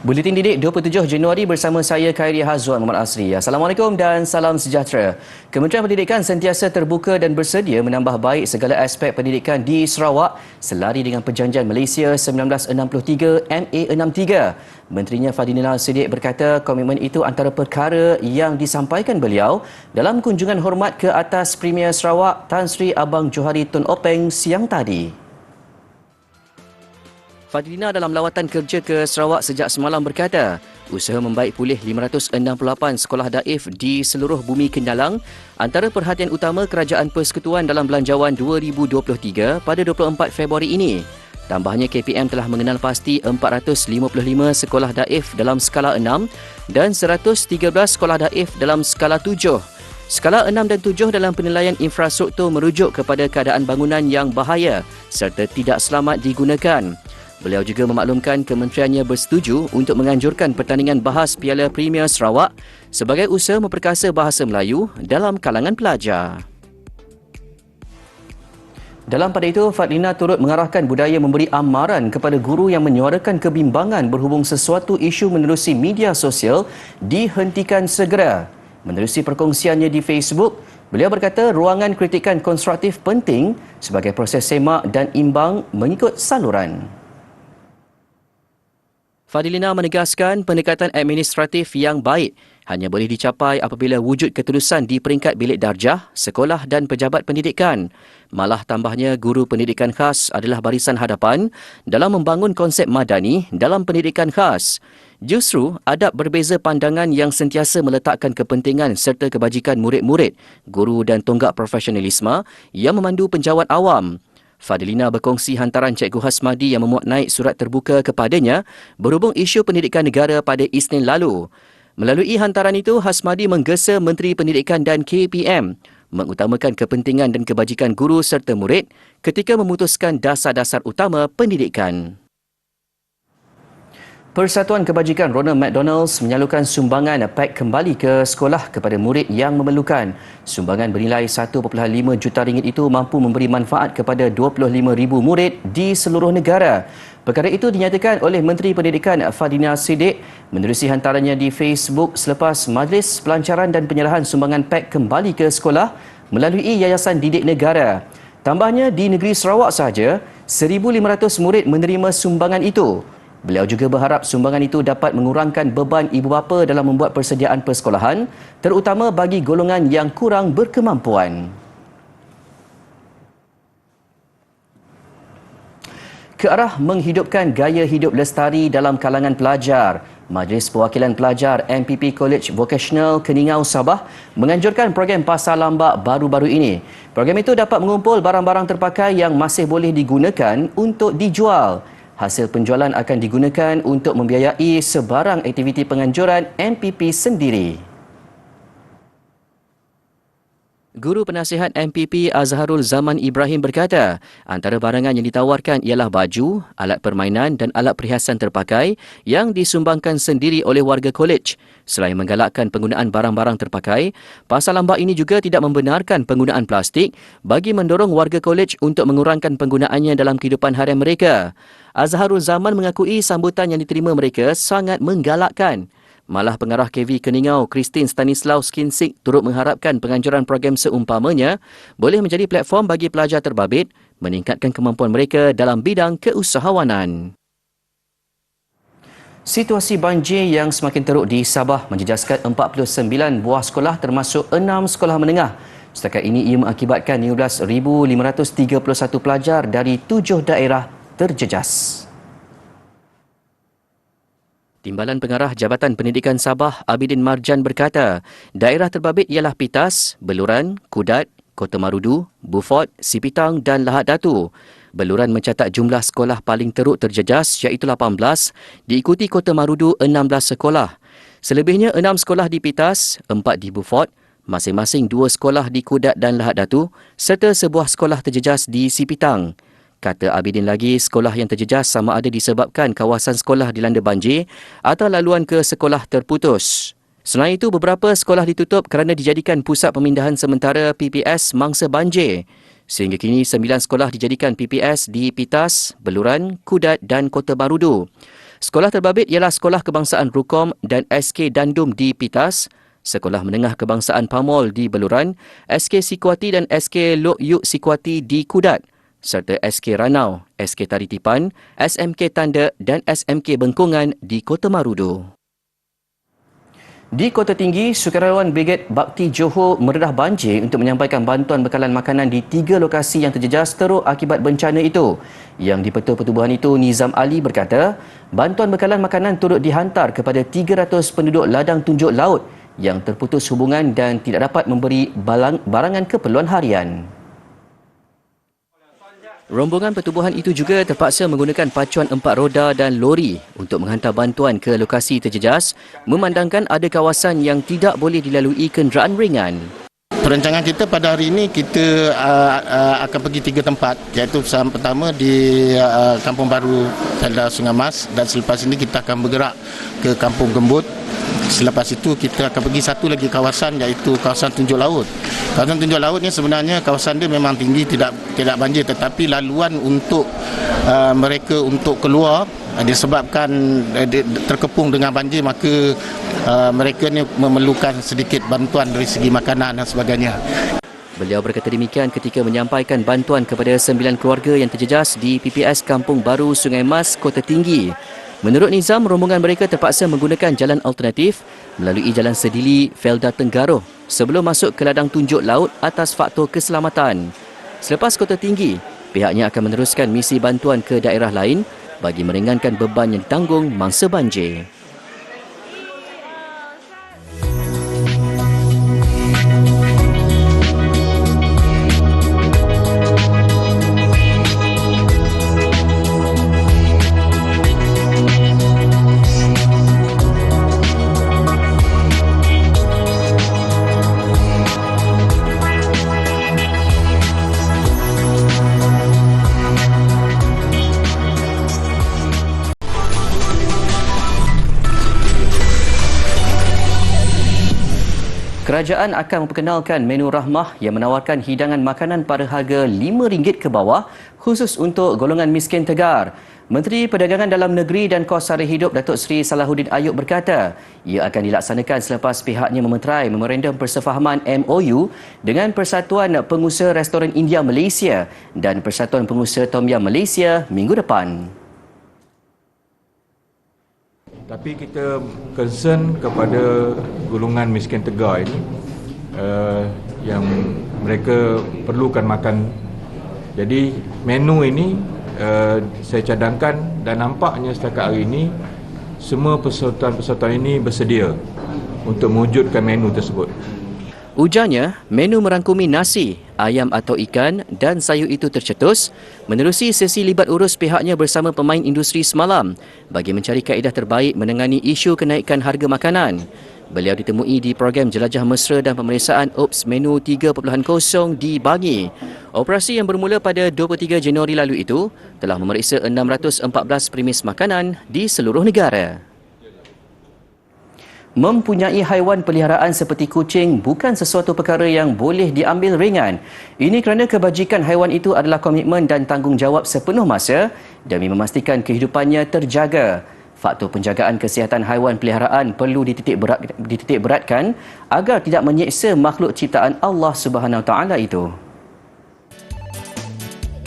Buletin Didik 27 Januari bersama saya Khairi Hazwan Muhammad Asri. Assalamualaikum dan salam sejahtera. Kementerian Pendidikan sentiasa terbuka dan bersedia menambah baik segala aspek pendidikan di Sarawak selari dengan Perjanjian Malaysia 1963 MA63. Menterinya Fadilina Siddiq berkata komitmen itu antara perkara yang disampaikan beliau dalam kunjungan hormat ke atas Premier Sarawak Tan Sri Abang Johari Tun Openg siang tadi. Fadilina dalam lawatan kerja ke Sarawak sejak semalam berkata, usaha membaik pulih 568 sekolah daif di seluruh bumi Kenyalang antara perhatian utama Kerajaan Persekutuan dalam Belanjawan 2023 pada 24 Februari ini. Tambahnya KPM telah mengenal pasti 455 sekolah daif dalam skala 6 dan 113 sekolah daif dalam skala 7. Skala 6 dan 7 dalam penilaian infrastruktur merujuk kepada keadaan bangunan yang bahaya serta tidak selamat digunakan. Beliau juga memaklumkan kementeriannya bersetuju untuk menganjurkan pertandingan bahas Piala Premier Sarawak sebagai usaha memperkasa bahasa Melayu dalam kalangan pelajar. Dalam pada itu, Fadilina turut mengarahkan budaya memberi amaran kepada guru yang menyuarakan kebimbangan berhubung sesuatu isu menerusi media sosial dihentikan segera. Menerusi perkongsiannya di Facebook, beliau berkata ruangan kritikan konstruktif penting sebagai proses semak dan imbang mengikut saluran. Fadilina menegaskan pendekatan administratif yang baik hanya boleh dicapai apabila wujud ketulusan di peringkat bilik darjah, sekolah dan pejabat pendidikan. Malah tambahnya guru pendidikan khas adalah barisan hadapan dalam membangun konsep madani dalam pendidikan khas. Justru, adab berbeza pandangan yang sentiasa meletakkan kepentingan serta kebajikan murid-murid, guru dan tonggak profesionalisme yang memandu penjawat awam. Fadilina berkongsi hantaran Cikgu Hasmadi yang memuat naik surat terbuka kepadanya berhubung isu pendidikan negara pada Isnin lalu. Melalui hantaran itu, Hasmadi menggesa Menteri Pendidikan dan KPM mengutamakan kepentingan dan kebajikan guru serta murid ketika memutuskan dasar-dasar utama pendidikan. Persatuan Kebajikan Ronald McDonald's menyalurkan sumbangan pack kembali ke sekolah kepada murid yang memerlukan. Sumbangan bernilai 1.5 juta ringgit itu mampu memberi manfaat kepada 25,000 murid di seluruh negara. Perkara itu dinyatakan oleh Menteri Pendidikan Fadilina Siddiq menerusi hantarannya di Facebook selepas Majlis Pelancaran dan Penyerahan Sumbangan pack kembali ke sekolah melalui Yayasan Didik Negara. Tambahnya, di negeri Sarawak sahaja, 1,500 murid menerima sumbangan itu. Beliau juga berharap sumbangan itu dapat mengurangkan beban ibu bapa dalam membuat persediaan persekolahan, terutama bagi golongan yang kurang berkemampuan. Ke arah menghidupkan gaya hidup lestari dalam kalangan pelajar, Majlis Perwakilan Pelajar MPP College Vocational Keningau Sabah menganjurkan program pasar lambak baru-baru ini. Program itu dapat mengumpul barang-barang terpakai yang masih boleh digunakan untuk dijual. Hasil penjualan akan digunakan untuk membiayai sebarang aktiviti penganjuran MPP sendiri. Guru Penasihat MPP Azharul Zaman Ibrahim berkata, antara barangan yang ditawarkan ialah baju, alat permainan dan alat perhiasan terpakai yang disumbangkan sendiri oleh warga kolej. Selain menggalakkan penggunaan barang-barang terpakai, pasar lambak ini juga tidak membenarkan penggunaan plastik bagi mendorong warga kolej untuk mengurangkan penggunaannya dalam kehidupan harian mereka. Azharul Zaman mengakui sambutan yang diterima mereka sangat menggalakkan. Malah pengarah KV Keningau, Christine Stanislaus Kinsik turut mengharapkan penganjuran program seumpamanya boleh menjadi platform bagi pelajar terbabit meningkatkan kemampuan mereka dalam bidang keusahawanan. Situasi banjir yang semakin teruk di Sabah menjejaskan 49 buah sekolah termasuk 6 sekolah menengah. Setakat ini ia mengakibatkan 15,531 pelajar dari 7 daerah terjejas. Timbalan Pengarah Jabatan Pendidikan Sabah, Abidin Marjan berkata, daerah terbabit ialah Pitas, Beluran, Kudat, Kota Marudu, Beaufort, Sipitang dan Lahad Datu. Beluran mencatat jumlah sekolah paling teruk terjejas iaitu 18, diikuti Kota Marudu 16 sekolah. Selebihnya 6 sekolah di Pitas, 4 di Beaufort, masing-masing 2 sekolah di Kudat dan Lahad Datu serta sebuah sekolah terjejas di Sipitang. Kata Abidin lagi, sekolah yang terjejas sama ada disebabkan kawasan sekolah dilanda banjir atau laluan ke sekolah terputus. Selain itu, beberapa sekolah ditutup kerana dijadikan pusat pemindahan sementara PPS mangsa banjir. Sehingga kini 9 sekolah dijadikan PPS di Pitas, Beluran, Kudat dan Kota Marudu. Sekolah terbabit ialah Sekolah Kebangsaan Rukom dan SK Dandum di Pitas, Sekolah Menengah Kebangsaan Pamol di Beluran, SK Sikuati dan SK Lok Yuk Sikuati di Kudat, serta SK Ranau, SK Taritipan, SMK Tanda dan SMK Bengkungan di Kota Marudu. Di Kota Tinggi, Sukarelawan Brigade Bakti Johor meredah banjir untuk menyampaikan bantuan bekalan makanan di 3 lokasi yang terjejas teruk akibat bencana itu. Yang di-Petua Pertubuhan itu, Nizam Ali berkata, bantuan bekalan makanan turut dihantar kepada 300 penduduk ladang tunjuk laut yang terputus hubungan dan tidak dapat memberi barangan keperluan harian. Rombongan pertubuhan itu juga terpaksa menggunakan pacuan 4 roda dan lori untuk menghantar bantuan ke lokasi terjejas memandangkan ada kawasan yang tidak boleh dilalui kenderaan ringan. Perancangan kita pada hari ini kita akan pergi 3 tempat, iaitu pertama di Kampung Baru Felda Sungai Mas, dan selepas ini kita akan bergerak ke Kampung Gembut. Selepas itu kita akan pergi satu lagi kawasan, iaitu kawasan Tunjuk Laut. Kawasan Tunjuk Laut ni sebenarnya kawasan dia memang tinggi, tidak banjir, tetapi laluan untuk mereka untuk keluar disebabkan terkepung dengan banjir, maka mereka ni memerlukan sedikit bantuan dari segi makanan dan sebagainya. Beliau berkata demikian ketika menyampaikan bantuan kepada 9 keluarga yang terjejas di PPS Kampung Baru Sungai Mas, Kota Tinggi. Menurut Nizam, rombongan mereka terpaksa menggunakan jalan alternatif melalui Jalan Sedili, Felda Tenggaroh sebelum masuk ke ladang tunjuk laut atas faktor keselamatan. Selepas Kota Tinggi, pihaknya akan meneruskan misi bantuan ke daerah lain bagi meringankan beban yang ditanggung mangsa banjir. Kerajaan akan memperkenalkan menu rahmah yang menawarkan hidangan makanan pada harga RM5 ke bawah khusus untuk golongan miskin tegar. Menteri Perdagangan Dalam Negeri dan Kos Sara Hidup Datuk Seri Salahuddin Ayub berkata, ia akan dilaksanakan selepas pihaknya memeterai memorandum persefahaman MOU dengan Persatuan Pengusaha Restoran India Malaysia dan Persatuan Pengusaha Tom Yum Malaysia minggu depan. Tapi kita concern kepada golongan miskin tegar ini yang mereka perlukan makan. Jadi menu ini saya cadangkan dan nampaknya setakat hari ini semua peserta-peserta ini bersedia untuk mewujudkan menu tersebut. Ujarnya, menu merangkumi nasi, ayam atau ikan dan sayur itu tercetus menerusi sesi libat urus pihaknya bersama pemain industri semalam bagi mencari kaedah terbaik menangani isu kenaikan harga makanan. Beliau ditemui di program Jelajah Mesra dan Pemeriksaan OPS Menu 3.0 di Bangi. Operasi yang bermula pada 23 Januari lalu itu telah memeriksa 614 premis makanan di seluruh negara. Mempunyai haiwan peliharaan seperti kucing bukan sesuatu perkara yang boleh diambil ringan. Ini kerana kebajikan haiwan itu adalah komitmen dan tanggungjawab sepenuh masa demi memastikan kehidupannya terjaga. Faktor penjagaan kesihatan haiwan peliharaan perlu dititik beratkan agar tidak menyeksa makhluk ciptaan Allah Subhanahu Wa Taala itu.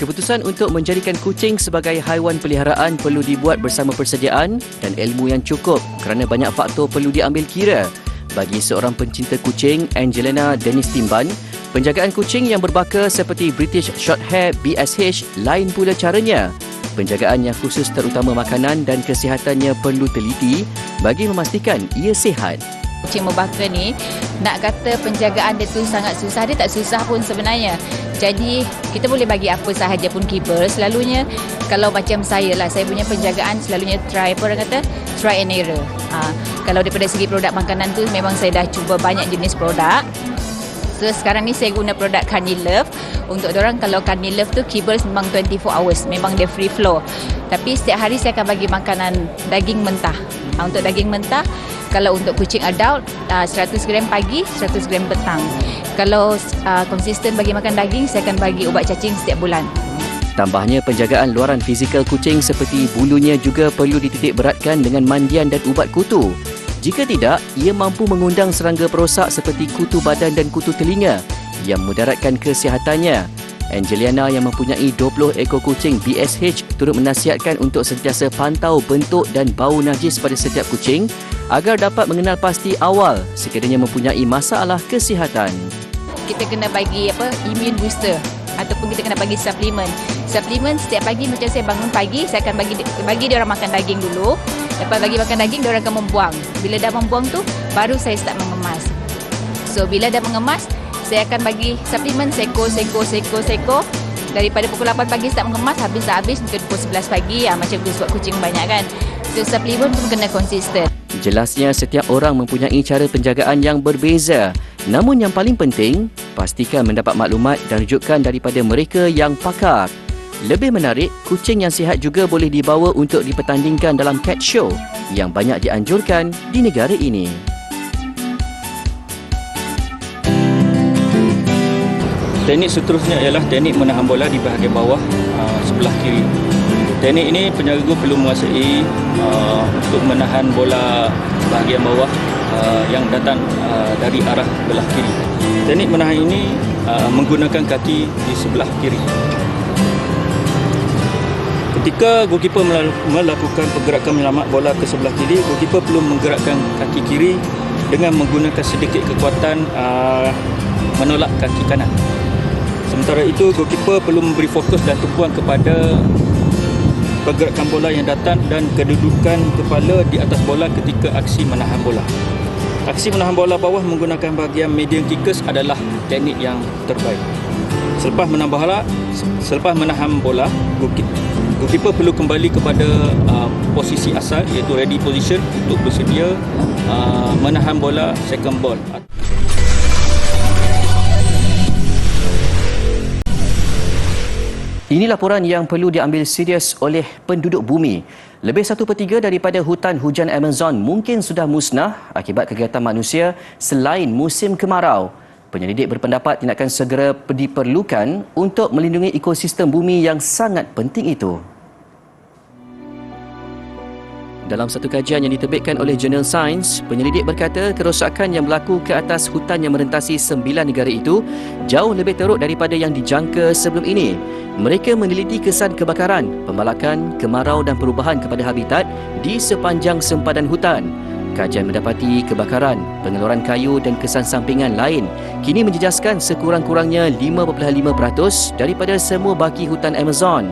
Keputusan untuk menjadikan kucing sebagai haiwan peliharaan perlu dibuat bersama persediaan dan ilmu yang cukup kerana banyak faktor perlu diambil kira. Bagi seorang pencinta kucing, Angelina Dennis Timban, penjagaan kucing yang berbaka seperti British Shorthair BSH lain pula caranya. Penjagaan yang khusus terutama makanan dan kesihatannya perlu teliti bagi memastikan ia sihat. Kucing berbaka ni, nak kata penjagaan dia tu sangat susah, dia tak susah pun sebenarnya. Jadi kita boleh bagi apa sahaja pun keeper. Selalunya kalau macam saya lah, saya punya penjagaan selalunya try, apa orang kata, try and error. Kalau daripada segi produk makanan tu memang saya dah cuba banyak jenis produk. So sekarang ni saya guna produk Carnilove. Untuk orang kalau Carnilove tu kibbles memang 24 hours, memang dia free flow. Tapi setiap hari saya akan bagi makanan daging mentah. Untuk daging mentah, kalau untuk kucing adult 100 gram pagi, 100 gram petang. Kalau konsisten bagi makan daging, saya akan bagi ubat cacing setiap bulan. Tambahnya, penjagaan luaran fizikal kucing seperti bulunya juga perlu dititik beratkan dengan mandian dan ubat kutu. Jika tidak, ia mampu mengundang serangga perosak seperti kutu badan dan kutu telinga yang mudaratkan kesihatannya. Angeliana yang mempunyai 20 ekor kucing BSH turut menasihatkan untuk sentiasa pantau bentuk dan bau najis pada setiap kucing agar dapat mengenal pasti awal sekiranya mempunyai masalah kesihatan. Kita kena bagi immune booster ataupun kita kena bagi suplemen. Suplemen setiap pagi macam saya bangun pagi, saya akan bagi dia orang makan daging dulu. Lepas bagi makan daging, dia orang akan membuang. Bila dah membuang tu, baru saya start mengemas. So bila dah mengemas, saya akan bagi suplemen seko. Daripada pukul 8 pagi start mengemas, habis mungkin pukul 11 pagi. Macam tu sebab kucing banyak kan. So suplemen pun kena konsisten. Jelasnya setiap orang mempunyai cara penjagaan yang berbeza. Namun yang paling penting, pastikan mendapat maklumat dan rujukan daripada mereka yang pakar. Lebih menarik, kucing yang sihat juga boleh dibawa untuk dipertandingkan dalam cat show yang banyak dianjurkan di negara ini. Teknik seterusnya ialah teknik menahan bola di bahagian bawah sebelah kiri. Teknik ini penjaga perlu menguasai untuk menahan bola bahagian bawah yang datang dari arah belah kiri. Teknik menahan ini menggunakan kaki di sebelah kiri. Ketika goalkeeper melakukan pergerakan menyelamat bola ke sebelah kiri, goalkeeper perlu menggerakkan kaki kiri dengan menggunakan sedikit kekuatan menolak kaki kanan. Sementara itu, goalkeeper perlu memberi fokus dan tumpuan kepada pergerakan bola yang datang dan kedudukan kepala di atas bola ketika aksi menahan bola. Aksi menahan bola bawah menggunakan bahagian medium kickers adalah teknik yang terbaik. Selepas menahan bola, goalkeeper perlu kembali kepada posisi asal iaitu ready position untuk bersedia menahan bola second ball. Ini laporan yang perlu diambil serius oleh penduduk bumi. Lebih 1/3 daripada hutan hujan Amazon mungkin sudah musnah akibat kegiatan manusia selain musim kemarau. Penyelidik berpendapat tindakan segera diperlukan untuk melindungi ekosistem bumi yang sangat penting itu. Dalam satu kajian yang diterbitkan oleh jurnal Science, penyelidik berkata kerosakan yang berlaku ke atas hutan yang merentasi 9 negara itu jauh lebih teruk daripada yang dijangka sebelum ini. Mereka meneliti kesan kebakaran, pembalakan, kemarau dan perubahan kepada habitat di sepanjang sempadan hutan. Kajian mendapati kebakaran, pengeluaran kayu dan kesan sampingan lain kini menjejaskan sekurang-kurangnya 5.5% daripada semua baki hutan Amazon.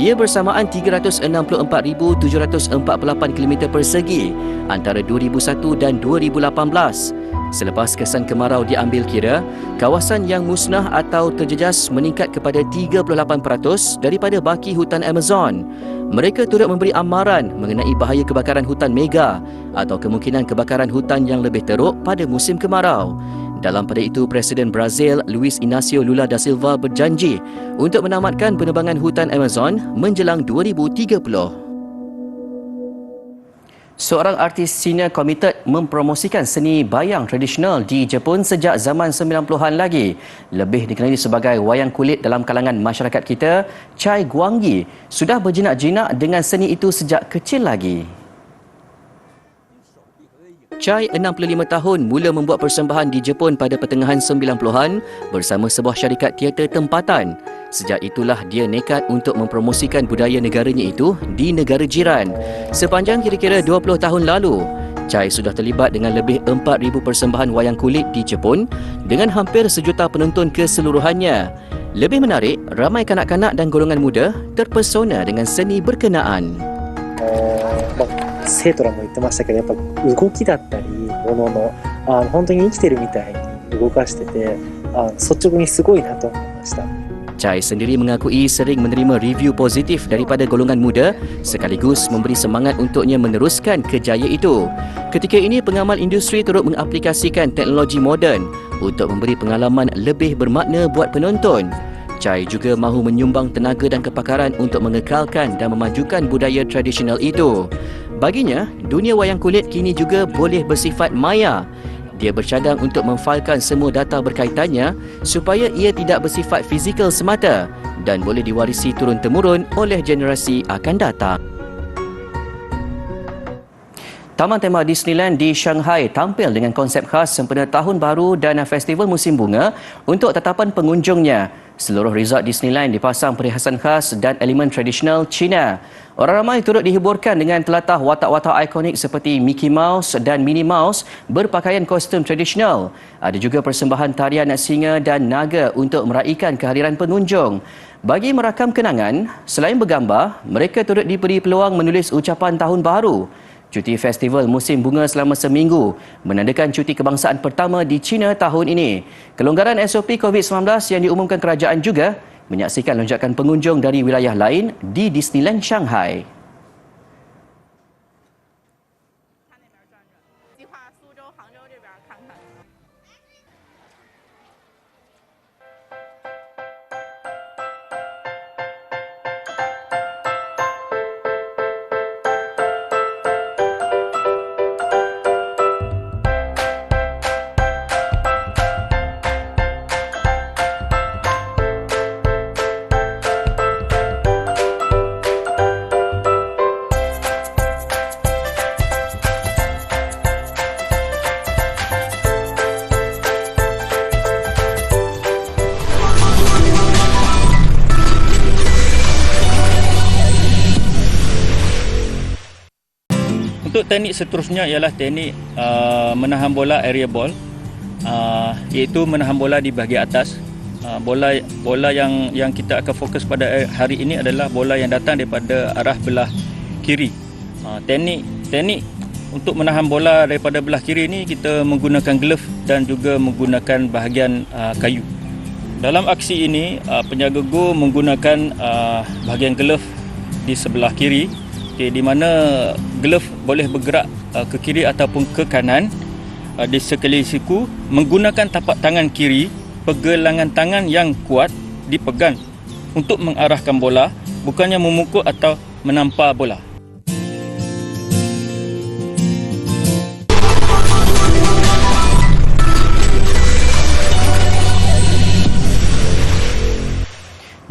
Ia bersamaan 364,748 km persegi antara 2001 dan 2018. Selepas kesan kemarau diambil kira, kawasan yang musnah atau terjejas meningkat kepada 38% daripada baki hutan Amazon. Mereka turut memberi amaran mengenai bahaya kebakaran hutan mega atau kemungkinan kebakaran hutan yang lebih teruk pada musim kemarau. Dalam pada itu, Presiden Brazil Luiz Inácio Lula da Silva berjanji untuk menamatkan penebangan hutan Amazon menjelang 2030. Seorang artis senior komited mempromosikan seni bayang tradisional di Jepun sejak zaman 90-an lagi. Lebih dikenali sebagai wayang kulit dalam kalangan masyarakat kita, Chai Guangyi sudah berjinak-jinak dengan seni itu sejak kecil lagi. Chai, 65 tahun, mula membuat persembahan di Jepun pada pertengahan 90-an bersama sebuah syarikat teater tempatan. Sejak itulah dia nekat untuk mempromosikan budaya negaranya itu di negara jiran. Sepanjang kira-kira 20 tahun lalu, Chai sudah terlibat dengan lebih 4,000 persembahan wayang kulit di Jepun dengan hampir 1 juta penonton keseluruhannya. Lebih menarik, ramai kanak-kanak dan golongan muda terpesona dengan seni berkenaan. 生徒らも言ってましたけど、やっぱ動きだったりものの本当に生きてるみたいに動かしてて率直にすごいなと思いました。 Chai sendiri mengakui sering menerima review positif daripada golongan muda sekaligus memberi semangat untuknya meneruskan kejayaan itu. Ketika ini, pengamal industri turut mengaplikasikan teknologi moden untuk memberi pengalaman lebih bermakna buat penonton. Chai juga mahu menyumbang tenaga dan kepakaran untuk mengekalkan dan memajukan budaya tradisional itu. Baginya, dunia wayang kulit kini juga boleh bersifat maya. Dia bercadang untuk memfailkan semua data berkaitannya supaya ia tidak bersifat fizikal semata dan boleh diwarisi turun-temurun oleh generasi akan datang. Taman Tema Disneyland di Shanghai tampil dengan konsep khas sempena Tahun Baru dan festival musim bunga untuk tetapan pengunjungnya. Seluruh resort Disneyland dipasang perhiasan khas dan elemen tradisional Cina. Orang ramai turut dihiburkan dengan telatah watak-watak ikonik seperti Mickey Mouse dan Minnie Mouse berpakaian kostum tradisional. Ada juga persembahan tarian singa dan naga untuk meraikan kehadiran pengunjung. Bagi merakam kenangan, selain bergambar, mereka turut diberi peluang menulis ucapan Tahun Baru. Cuti festival musim bunga selama seminggu menandakan cuti kebangsaan pertama di China tahun ini. Kelonggaran SOP COVID-19 yang diumumkan kerajaan juga menyaksikan lonjakan pengunjung dari wilayah lain di Disneyland Shanghai. Untuk teknik seterusnya ialah teknik menahan bola area ball, iaitu menahan bola di bahagian atas. Bola yang kita akan fokus pada hari ini adalah bola yang datang daripada arah belah kiri. Teknik untuk menahan bola daripada belah kiri ini kita menggunakan glove dan juga menggunakan bahagian kayu. Dalam aksi ini penjaga go menggunakan bahagian glove di sebelah kiri, di mana glove boleh bergerak ke kiri ataupun ke kanan di sekeliling siku menggunakan tapak tangan kiri. Pergelangan tangan yang kuat dipegang untuk mengarahkan bola, bukannya memukul atau menampar bola.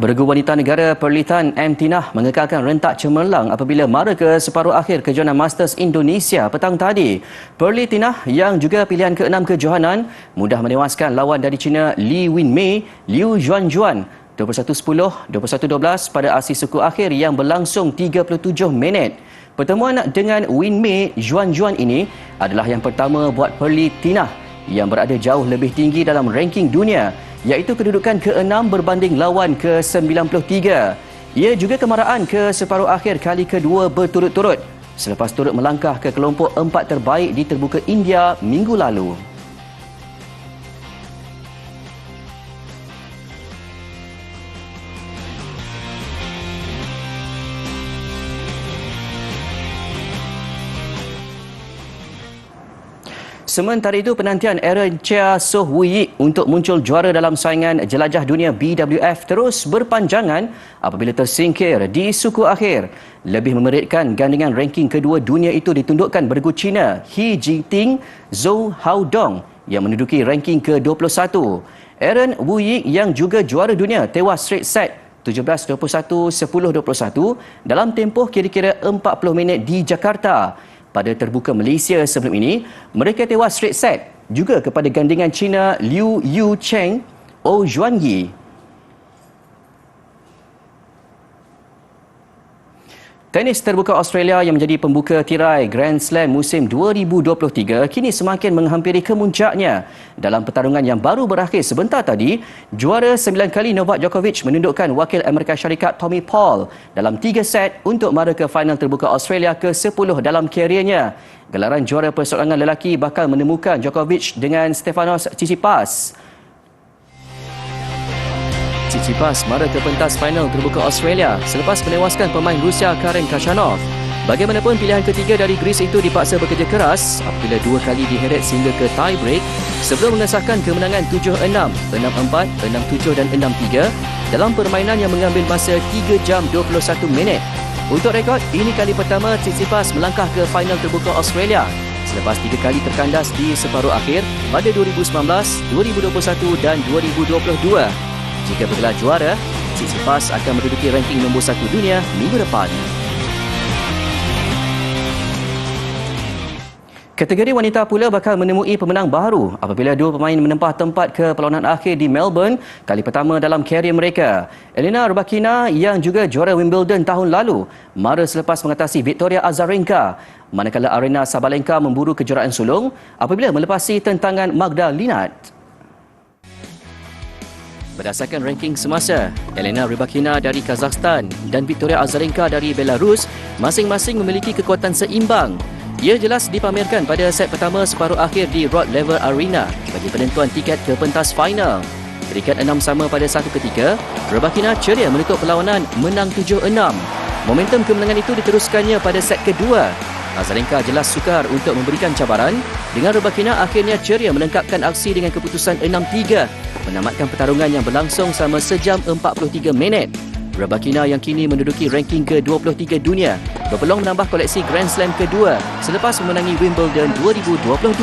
Beregu wanita negara Perlitan M. Tinah mengekalkan rentak cemerlang apabila mara ke separuh akhir kejohanan Masters Indonesia petang tadi. Perli Tinah yang juga pilihan ke-6 kejohanan mudah menewaskan lawan dari China Li Wenmei Liu Juanjuan 21-10, 21-12 pada aksi suku akhir yang berlangsung 37 minit. Pertemuan dengan Wenmei Juanjuan ini adalah yang pertama buat Perli Tinah yang berada jauh lebih tinggi dalam ranking dunia, iaitu kedudukan ke-6 berbanding lawan ke-93. Ia juga kemaraan ke separuh akhir kali kedua berturut-turut selepas turut melangkah ke kelompok 4 terbaik di Terbuka India minggu lalu. Sementara itu, penantian Aaron Chia Soh Woo Yik untuk muncul juara dalam saingan jelajah dunia BWF terus berpanjangan apabila tersingkir di suku akhir. Lebih memeritkan, gandingan ranking kedua dunia itu ditundukkan beregu China He Jingting Zhou Haodong yang menduduki ranking ke-21. Aaron Woo Yik yang juga juara dunia tewas straight set 17-21, 10-21 dalam tempoh kira-kira 40 minit di Jakarta. Pada Terbuka Malaysia sebelum ini, mereka tewas straight set juga kepada gandingan China Liu Yu Cheng O Zhuangyi. Tenis terbuka Australia yang menjadi pembuka tirai Grand Slam musim 2023 kini semakin menghampiri kemuncaknya. Dalam pertarungan yang baru berakhir sebentar tadi, juara 9 kali Novak Djokovic menundukkan wakil Amerika Syarikat Tommy Paul dalam 3 set untuk mara ke final terbuka Australia ke-10 dalam keriernya. Gelaran juara perseorangan lelaki bakal menemukan Djokovic dengan Stefanos Tsitsipas. Tsitsipas mara ke pentas final terbuka Australia selepas menewaskan pemain Rusia Karen Khachanov. Bagaimanapun, pilihan ketiga dari Greece itu dipaksa bekerja keras apabila 2 kali diheret sehingga ke tie break sebelum mengesahkan kemenangan 7-6, 6-4, 6-7 dan 6-3 dalam permainan yang mengambil masa 3 jam 21 minit. Untuk rekod, ini kali pertama Tsitsipas melangkah ke final terbuka Australia selepas 3 kali terkandas di separuh akhir pada 2019, 2021 dan 2022. Jika bergelar juara, Tsitsipas akan menduduki ranking nombor 1 dunia minggu depan. Kategori wanita pula bakal menemui pemenang baru apabila dua pemain menempah tempat ke perlawanan akhir di Melbourne kali pertama dalam karier mereka. Elena Rybakina yang juga juara Wimbledon tahun lalu mara selepas mengatasi Victoria Azarenka, manakala Aryna Sabalenka memburu kejuaraan sulung apabila melepasi tentangan Magda Linat. Berdasarkan ranking semasa, Elena Rybakina dari Kazakhstan dan Victoria Azarenka dari Belarus masing-masing memiliki kekuatan seimbang. Ia jelas dipamerkan pada set pertama separuh akhir di Rod Laver Arena bagi penentuan tiket ke pentas final. Peringkat 6 sama pada satu ketika, Rybakina ceria menutup perlawanan menang 7-6. Momentum kemenangan itu diteruskannya pada set kedua. Azarenka jelas sukar untuk memberikan cabaran dengan Rybakina akhirnya ceria melengkapkan aksi dengan keputusan 6-3, menamatkan pertarungan yang berlangsung selama sejam 43 minit. Rybakina yang kini menduduki ranking ke-23 dunia berpeluang menambah koleksi Grand Slam kedua selepas memenangi Wimbledon 2022.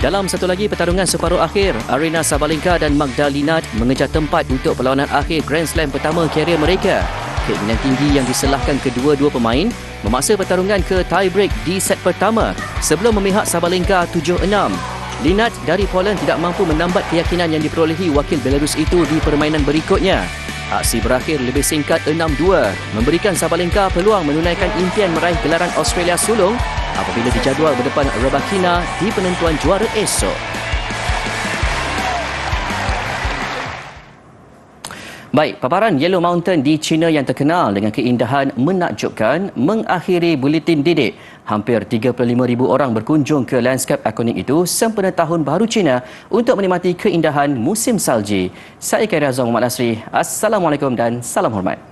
Dalam satu lagi pertarungan separuh akhir, Aryna Sabalenka dan Magda Linat mengejar tempat untuk perlawanan akhir Grand Slam pertama karier mereka. Keinginan tinggi yang diselahkan kedua-dua pemain memaksa pertarungan ke tie-break di set pertama sebelum memihak Sabalenka 7-6. Linat dari Poland tidak mampu menambat keyakinan yang diperolehi wakil Belarus itu di permainan berikutnya. Aksi berakhir lebih singkat 6-2, memberikan Sabalenka peluang menunaikan impian meraih gelaran Australia sulung apabila dijadual berdepan Rybakina di penentuan juara esok. Baik, paparan Yellow Mountain di China yang terkenal dengan keindahan menakjubkan mengakhiri buletin didik. Hampir 35,000 orang berkunjung ke lanskap ikonik itu sempena Tahun Baru Cina untuk menikmati keindahan musim salji. Saya Khairi Azam Muhammad Nasri. Assalamualaikum dan salam hormat.